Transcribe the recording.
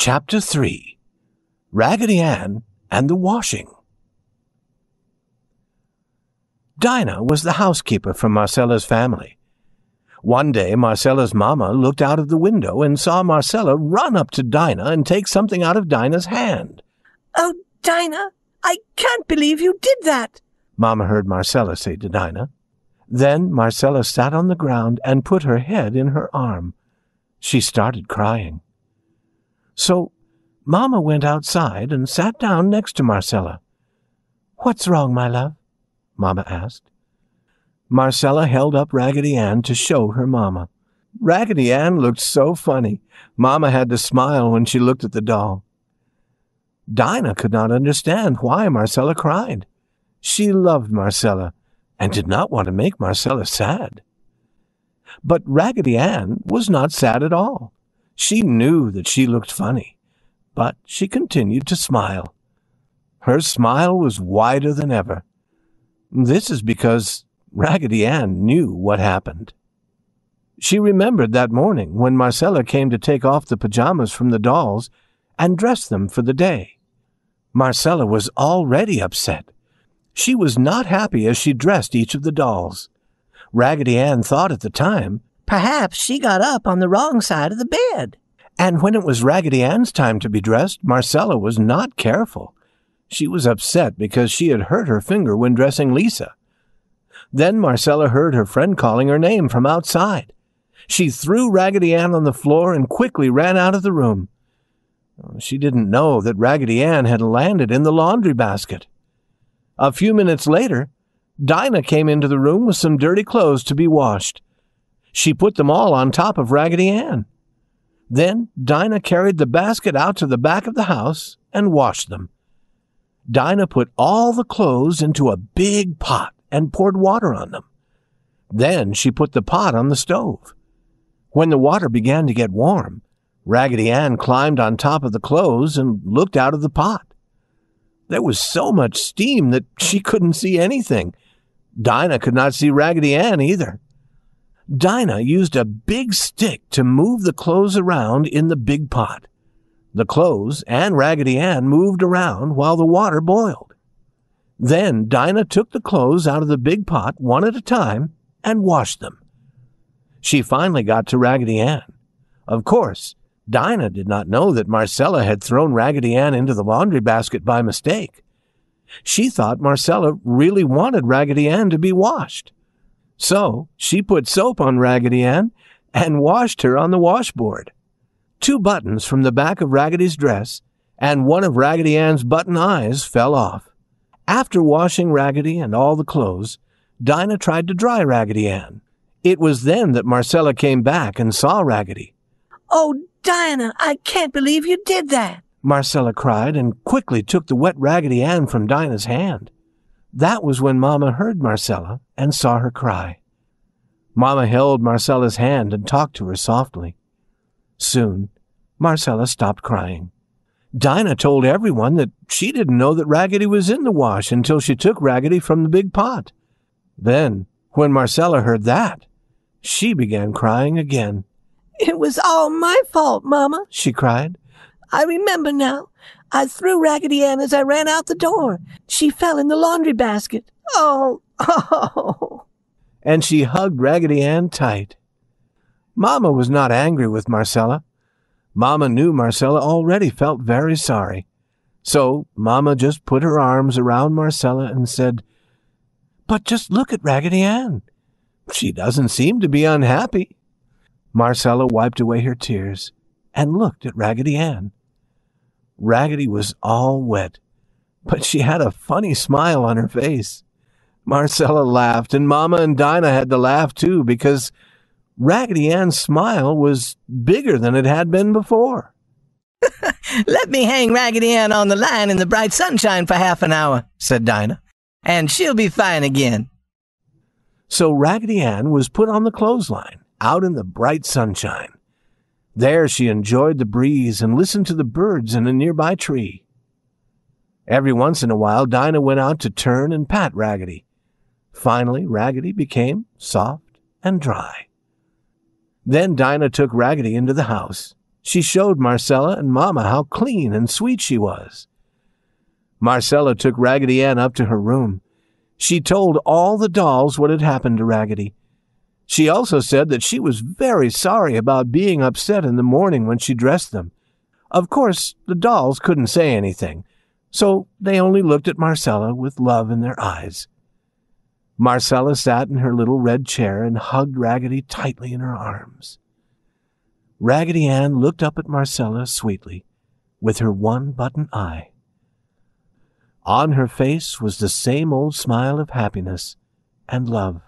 Chapter 3. Raggedy Ann and the Washing. Dinah was the housekeeper for Marcella's family. One day, Marcella's mama looked out of the window and saw Marcella run up to Dinah and take something out of Dinah's hand. "Oh, Dinah, I can't believe you did that," Mama heard Marcella say to Dinah. Then Marcella sat on the ground and put her head in her arm. She started crying. So Mama went outside and sat down next to Marcella. "What's wrong, my love?" Mama asked. Marcella held up Raggedy Ann to show her Mama. Raggedy Ann looked so funny. Mama had to smile when she looked at the doll. Dinah could not understand why Marcella cried. She loved Marcella and did not want to make Marcella sad. But Raggedy Ann was not sad at all. She knew that she looked funny, but she continued to smile. Her smile was wider than ever. This is because Raggedy Ann knew what happened. She remembered that morning when Marcella came to take off the pajamas from the dolls and dress them for the day. Marcella was already upset. She was not happy as she dressed each of the dolls. Raggedy Ann thought at the time, "Perhaps she got up on the wrong side of the bed." And when it was Raggedy Ann's time to be dressed, Marcella was not careful. She was upset because she had hurt her finger when dressing Lisa. Then Marcella heard her friend calling her name from outside. She threw Raggedy Ann on the floor and quickly ran out of the room. She didn't know that Raggedy Ann had landed in the laundry basket. A few minutes later, Dinah came into the room with some dirty clothes to be washed. She put them all on top of Raggedy Ann. Then Dinah carried the basket out to the back of the house and washed them. Dinah put all the clothes into a big pot and poured water on them. Then she put the pot on the stove. When the water began to get warm, Raggedy Ann climbed on top of the clothes and looked out of the pot. There was so much steam that she couldn't see anything. Dinah could not see Raggedy Ann either. Dinah used a big stick to move the clothes around in the big pot. The clothes and Raggedy Ann moved around while the water boiled. Then Dinah took the clothes out of the big pot one at a time and washed them. She finally got to Raggedy Ann. Of course, Dinah did not know that Marcella had thrown Raggedy Ann into the laundry basket by mistake. She thought Marcella really wanted Raggedy Ann to be washed. So she put soap on Raggedy Ann and washed her on the washboard. 2 buttons from the back of Raggedy's dress and one of Raggedy Ann's button eyes fell off. After washing Raggedy and all the clothes, Dinah tried to dry Raggedy Ann. It was then that Marcella came back and saw Raggedy. "Oh, Dinah, I can't believe you did that," Marcella cried and quickly took the wet Raggedy Ann from Dinah's hand. That was when Mama heard Marcella and saw her cry. Mama held Marcella's hand and talked to her softly. Soon, Marcella stopped crying. Dinah told everyone that she didn't know that Raggedy was in the wash until she took Raggedy from the big pot. Then, when Marcella heard that, she began crying again. "It was all my fault, Mama," she cried. "I remember now. I threw Raggedy Ann as I ran out the door. She fell in the laundry basket. Oh, oh." And she hugged Raggedy Ann tight. Mama was not angry with Marcella. Mama knew Marcella already felt very sorry. So Mama just put her arms around Marcella and said, "But just look at Raggedy Ann. She doesn't seem to be unhappy." Marcella wiped away her tears and looked at Raggedy Ann. Raggedy was all wet, but she had a funny smile on her face. Marcella laughed, and Mama and Dinah had to laugh too, because Raggedy Ann's smile was bigger than it had been before. "Let me hang Raggedy Ann on the line in the bright sunshine for half an hour," said Dinah, "and she'll be fine again." So Raggedy Ann was put on the clothesline, out in the bright sunshine. There she enjoyed the breeze and listened to the birds in a nearby tree. Every once in a while, Dinah went out to turn and pat Raggedy. Finally, Raggedy became soft and dry. Then Dinah took Raggedy into the house. She showed Marcella and Mama how clean and sweet she was. Marcella took Raggedy Ann up to her room. She told all the dolls what had happened to Raggedy. She also said that she was very sorry about being upset in the morning when she dressed them. Of course, the dolls couldn't say anything, so they only looked at Marcella with love in their eyes. Marcella sat in her little red chair and hugged Raggedy tightly in her arms. Raggedy Ann looked up at Marcella sweetly, with her one-button eye. On her face was the same old smile of happiness and love.